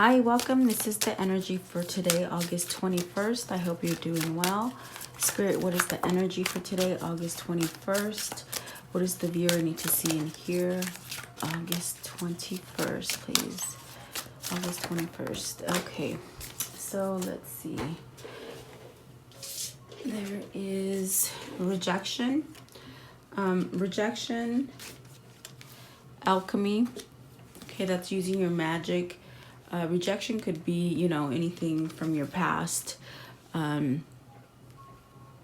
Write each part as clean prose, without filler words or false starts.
Hi, welcome. This is the energy for today, August 21st. I hope you're doing well. Spirit, what is the energy for today, August 21st? What does the viewer need to see and hear? August 21st, please. August 21st. Okay, so let's see. There is rejection. Rejection, alchemy. Okay, that's using your magic. Rejection could be, you know, anything from your past.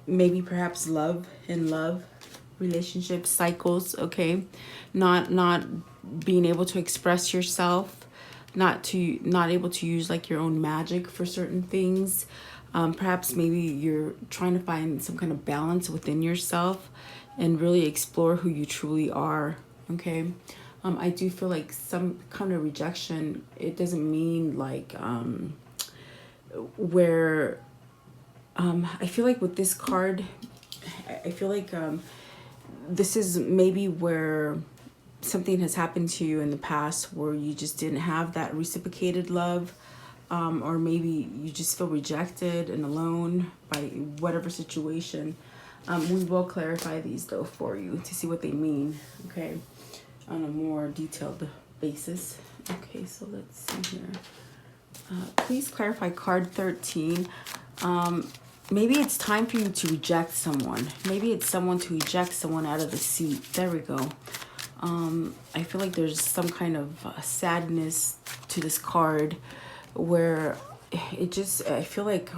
Maybe perhaps love relationships, cycles, okay? Not being able to express yourself, not able to use like your own magic for certain things. Perhaps maybe you're trying to find some kind of balance within yourself and really explore who you truly are, okay? I do feel like some kind of rejection, it doesn't mean like where I feel like with this card, I feel like this is maybe where something has happened to you in the past where you just didn't have that reciprocated love, or maybe you just feel rejected and alone by whatever situation. We will clarify these though for you to see what they mean, okay, on a more detailed basis. Okay, so let's see here. Please clarify card 13. Maybe it's time for you to reject someone. Maybe it's someone to eject someone out of the seat. There we go. I feel like there's some kind of sadness to this card where it just, I feel like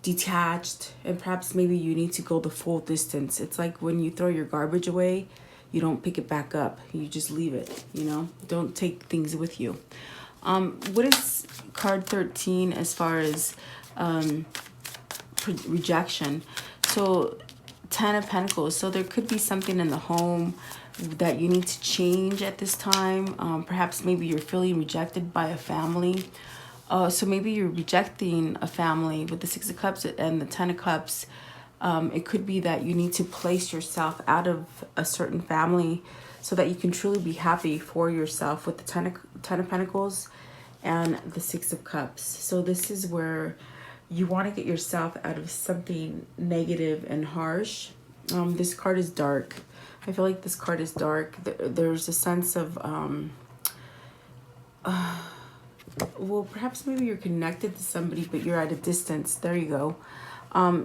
detached, and perhaps maybe you need to go the full distance. It's like when you throw your garbage away, you don't pick it back up. You just leave it, you know? Don't take things with you. What is card 13 as far as rejection? So 10 of Pentacles. So there could be something in the home that you need to change at this time. Perhaps maybe you're feeling rejected by a family. So maybe you're rejecting a family with the 6 of Cups and the 10 of Cups. It could be that you need to place yourself out of a certain family so that you can truly be happy for yourself with the 10 of Pentacles and the 6 of Cups. So this is where you want to get yourself out of something negative and harsh. This card is dark. I feel like this card is dark. There's a sense of, well, perhaps maybe you're connected to somebody, but you're at a distance. There you go.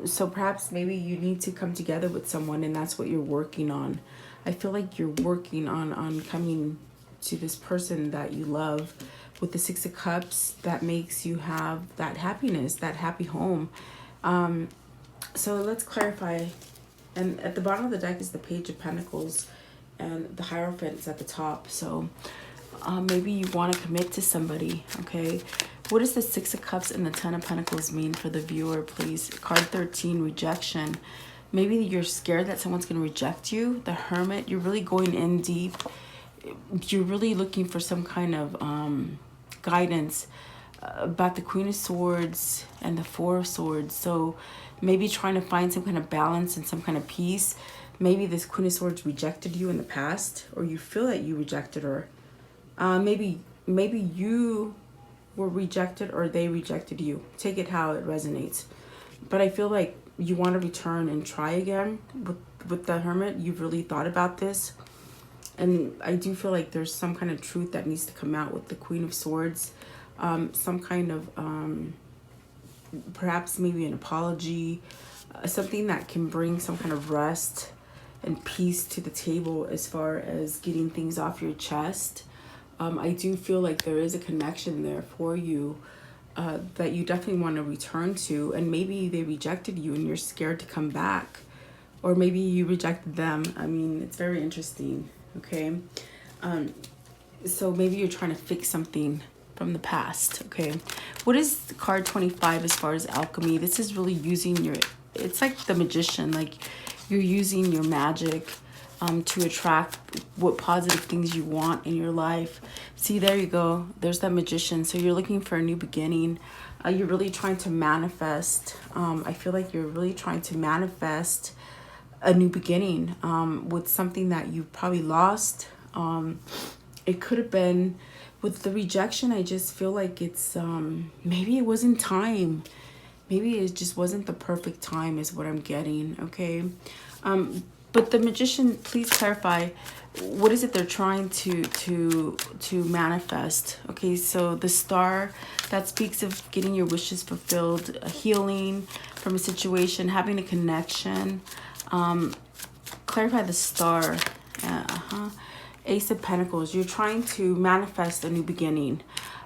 So perhaps maybe you need to come together with someone, and that's what you're working on. I feel like you're working on coming to this person that you love with the 6 of Cups that makes you have that happiness, that happy home. So let's clarify. And at the bottom of the deck is the Page of Pentacles and the Hierophant's at the top. So maybe you want to commit to somebody, okay? What does the 6 of Cups and the 10 of Pentacles mean for the viewer, please? Card 13, rejection. Maybe you're scared that someone's going to reject you. The Hermit, you're really going in deep. You're really looking for some kind of guidance about the Queen of Swords and the 4 of Swords. So maybe trying to find some kind of balance and some kind of peace. Maybe this Queen of Swords rejected you in the past, or you feel that you rejected her. Maybe you were rejected or they rejected you. Take it how it resonates. But I feel like you want to return and try again with the Hermit. You've really thought about this. And I do feel like there's some kind of truth that needs to come out with the Queen of Swords. Some kind of, perhaps maybe an apology. Something that can bring some kind of rest and peace to the table as far as getting things off your chest. I do feel like there is a connection there for you that you definitely want to return to. And maybe they rejected you and you're scared to come back. Or maybe you rejected them. I mean, it's very interesting, okay? So maybe you're trying to fix something from the past, okay? What is card 25 as far as alchemy? This is really using your, it's like the magician, like you're using your magic to attract what positive things you want in your life. See, there you go. There's that magician. So you're looking for a new beginning. You're really trying to manifest. I feel like you're really trying to manifest a new beginning with something that you probably lost. It could have been With the rejection, I just feel like it's maybe it wasn't time. Maybe it just wasn't the perfect time is what I'm getting, okay? But the Magician, please clarify, what is it they're trying to manifest? Okay, so the Star, that speaks of getting your wishes fulfilled, a healing from a situation, having a connection. Clarify the Star. Ace of Pentacles, you're trying to manifest a new beginning,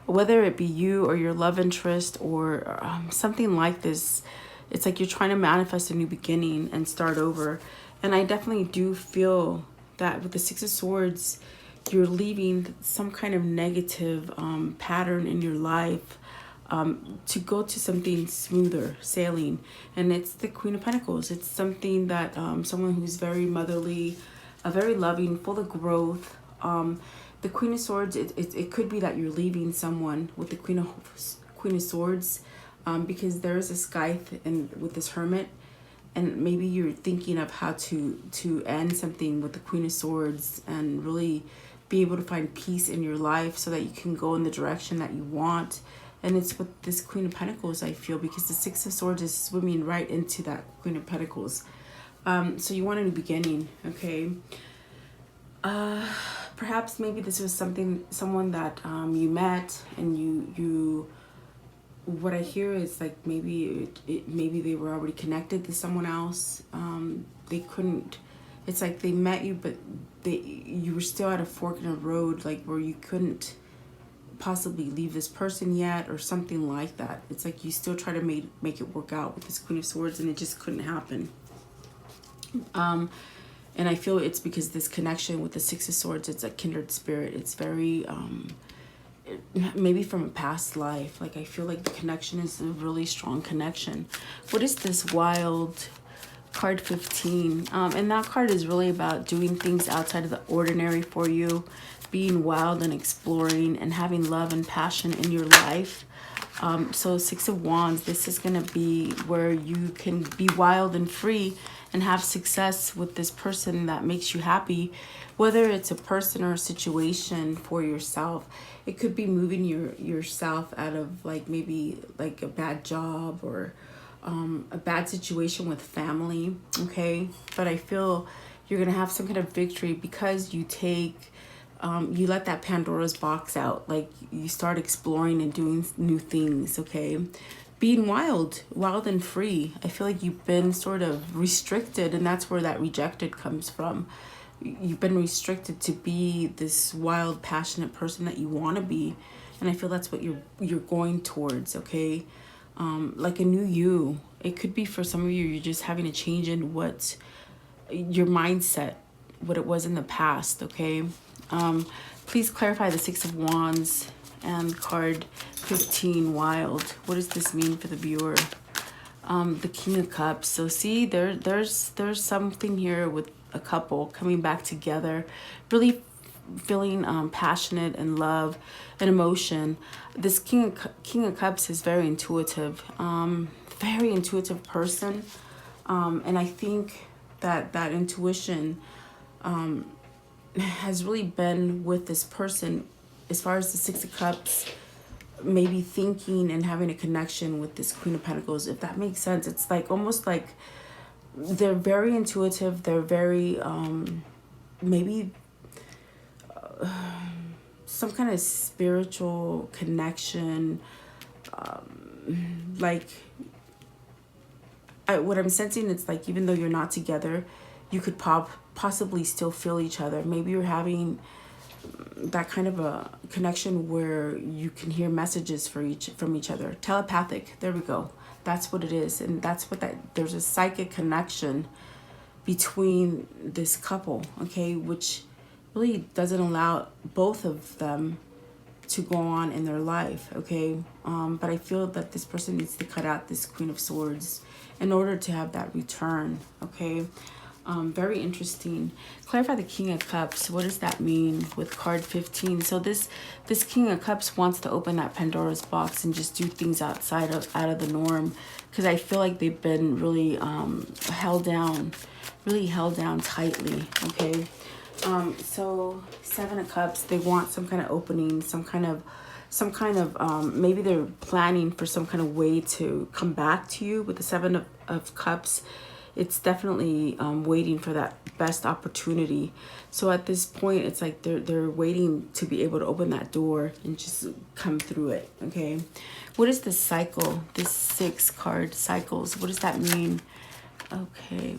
whether it be you or your love interest or something like this. It's like you're trying to manifest a new beginning and start over. And I definitely do feel that with the Six of Swords, you're leaving some kind of negative pattern in your life to go to something smoother sailing. And it's the Queen of Pentacles. It's something that someone who's very motherly, very loving, full of growth. The Queen of Swords, it could be that you're leaving someone with the Queen of Swords, because there is a scythe and with this Hermit, and maybe you're thinking of how to end something with the Queen of Swords and really be able to find peace in your life so that you can go in the direction that you want. And it's with this Queen of Pentacles, I feel, because the Six of Swords is swimming right into that Queen of Pentacles. So you want a new beginning, okay? Perhaps maybe this was someone that you met, and you what I hear is like maybe maybe they were already connected to someone else. They couldn't. It's like they met you, but you were still at a fork in a road, like where you couldn't possibly leave this person yet, or something like that. It's like you still try to make it work out with this Queen of Swords, and it just couldn't happen. And I feel it's because this connection with the Six of Swords, it's a kindred spirit. It's very, maybe from a past life. Like, I feel like the connection is a really strong connection. What is this Wild card 15? And that card is really about doing things outside of the ordinary for you, being wild and exploring and having love and passion in your life. So Six of Wands, this is going to be where you can be wild and free and have success with this person that makes you happy, whether it's a person or a situation for yourself. It could be moving yourself out of like maybe like a bad job or a bad situation with family, okay? But I feel you're going to have some kind of victory because you take you let that Pandora's box out. Like, you start exploring and doing new things, okay? Being wild and free. I feel like you've been sort of restricted, and that's where that rejected comes from. You've been restricted to be this wild, passionate person that you want to be, and I feel that's what you're going towards, okay? Like a new you. It could be for some of you, you're just having a change in what your mindset, what it was in the past, okay? Please clarify the Six of Wands and card 15, Wild. What does this mean for the viewer? The King of Cups. So see, there's something here with a couple coming back together, really feeling passionate and love and emotion. This King of Cups is very intuitive person, and I think that intuition has really been with this person as far as the Six of Cups, maybe thinking and having a connection with this Queen of Pentacles, if that makes sense. It's like almost like they're very intuitive. They're very maybe some kind of spiritual connection. Like what I'm sensing, it's like even though you're not together, you could possibly still feel each other. Maybe you're having that kind of a connection where you can hear messages from each other. Telepathic, there we go. That's what it is. And that's what there's a psychic connection between this couple, okay, which really doesn't allow both of them to go on in their life, okay? But I feel that this person needs to cut out this Queen of Swords in order to have that return, okay? Very interesting. Clarify the King of Cups. What does that mean with card 15? So this King of Cups wants to open that Pandora's box and just do things out of the norm, because I feel like they've been really held down tightly, okay? So Seven of Cups, they want some kind of opening, some kind of maybe they're planning for some kind of way to come back to you. With the Seven of Cups, it's definitely waiting for that best opportunity. So at this point, it's like they're waiting to be able to open that door and just come through it. Okay, what is the cycle? This 6 card cycles, what does that mean? Okay,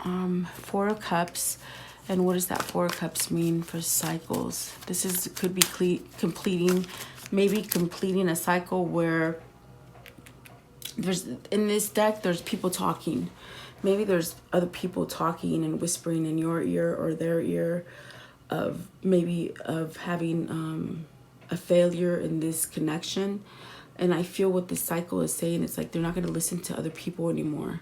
4 of Cups. And what does that 4 of Cups mean for cycles? This could be completing a cycle where in this deck, there's people talking. Maybe there's other people talking and whispering in your ear or their ear of having a failure in this connection. And I feel what the cycle is saying, it's like they're not going to listen to other people anymore.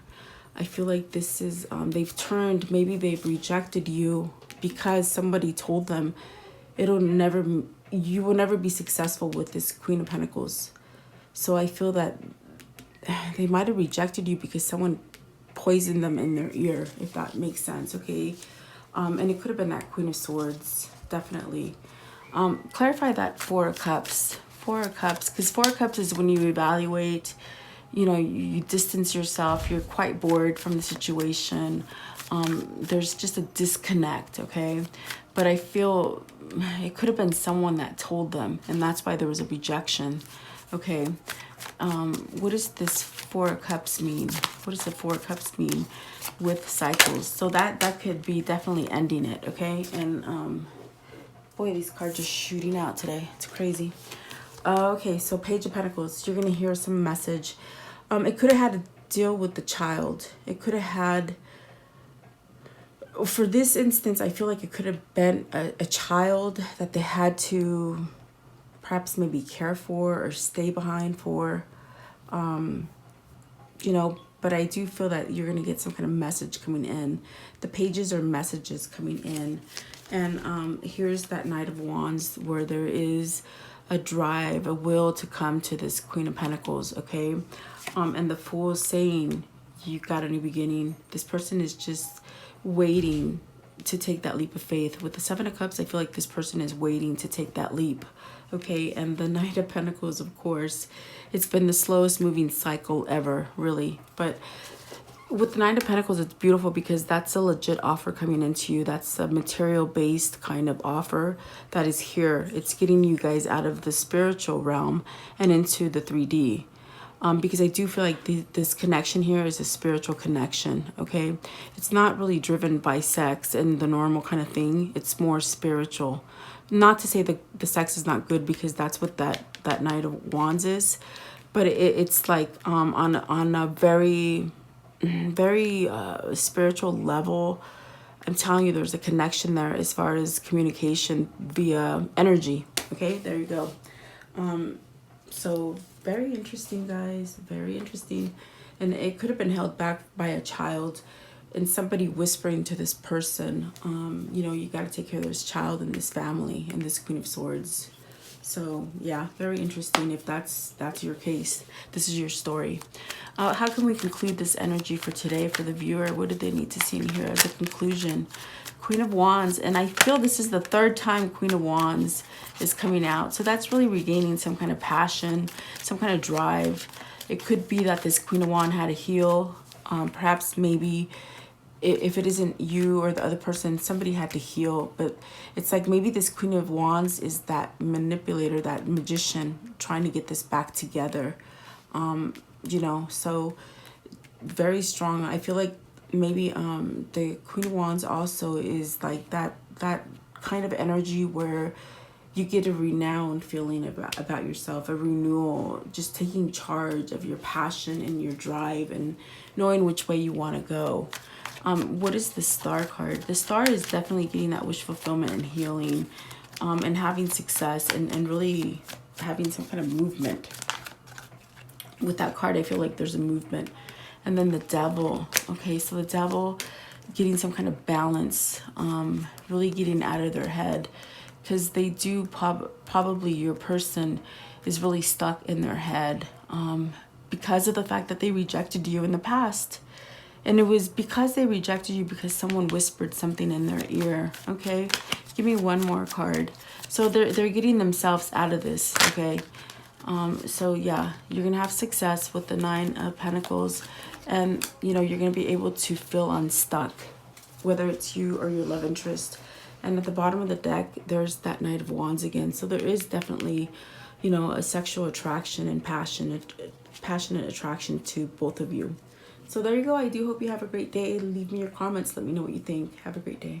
I feel like this is, maybe they've rejected you because somebody told them you will never be successful with this Queen of Pentacles. So I feel that they might have rejected you because someone poisoned them in their ear, if that makes sense, okay? And it could have been that Queen of Swords, definitely. Clarify that 4 of Cups. 4 of Cups, because 4 of Cups is when you evaluate, you distance yourself, you're quite bored from the situation. There's just a disconnect, okay? But I feel it could have been someone that told them, and that's why there was a rejection, okay? What does this 4 of Cups mean? What does the 4 of Cups mean with cycles? So that could be definitely ending it, okay? And boy, these cards are shooting out today. It's crazy. Okay, so Page of Pentacles. You're going to hear some message. It could have had to deal with the child. It could have had... For this instance, I feel like it could have been a child that they had to perhaps maybe care for or stay behind for. But I do feel that you're going to get some kind of message coming in. The pages are messages coming in. And here's that Knight of Wands where there is a drive, a will to come to this Queen of Pentacles, okay? And the Fool is saying, you got a new beginning. This person is just waiting to take that leap of faith. With the 7 of Cups, I feel like this person is waiting to take that leap, okay? And the Knight of Pentacles, of course, it's been the slowest moving cycle ever, really. But with the Knight of Pentacles, it's beautiful because that's a legit offer coming into you. That's a material-based kind of offer that is here. It's getting you guys out of the spiritual realm and into the 3D. Because I do feel like this connection here is a spiritual connection, okay? It's not really driven by sex and the normal kind of thing. It's more spiritual. Not to say that the sex is not good, because that's what that Knight of Wands is. But it's like on a very spiritual level. I'm telling you, there's a connection there as far as communication via energy. Okay, there you go. So very interesting, guys, very interesting. And it could have been held back by a child and somebody whispering to this person, you got to take care of this child and this family and this Queen of Swords. So yeah, very interesting. If that's your case, this is your story. How can we conclude this energy for today for the viewer? What do they need to see in here as a conclusion? Queen of Wands, and I feel this is the 3rd time Queen of Wands is coming out. So that's really regaining some kind of passion, some kind of drive. It could be that this Queen of Wands had to heal. Perhaps maybe if it isn't you or the other person, somebody had to heal. But it's like maybe this Queen of Wands is that manipulator, that magician trying to get this back together. So very strong. I feel like maybe the Queen of Wands also is like that kind of energy where you get a renowned feeling about yourself, a renewal, just taking charge of your passion and your drive and knowing which way you want to go. What is the Star card? The Star is definitely getting that wish fulfillment and healing, and having success and really having some kind of movement. With that card, I feel like there's a movement. And then the Devil. Okay, so the Devil getting some kind of balance, really getting out of their head. Because they do probably, your person is really stuck in their head because of the fact that they rejected you in the past. And it was because they rejected you because someone whispered something in their ear, okay? Give me one more card. So they're getting themselves out of this, okay? So yeah, you're going to have success with the 9 of Pentacles. And, you know, you're going to be able to feel unstuck, whether it's you or your love interest. And at the bottom of the deck, there's that Knight of Wands again. So there is definitely, you know, a sexual attraction and passionate attraction to both of you. So there you go. I do hope you have a great day. Leave me your comments. Let me know what you think. Have a great day.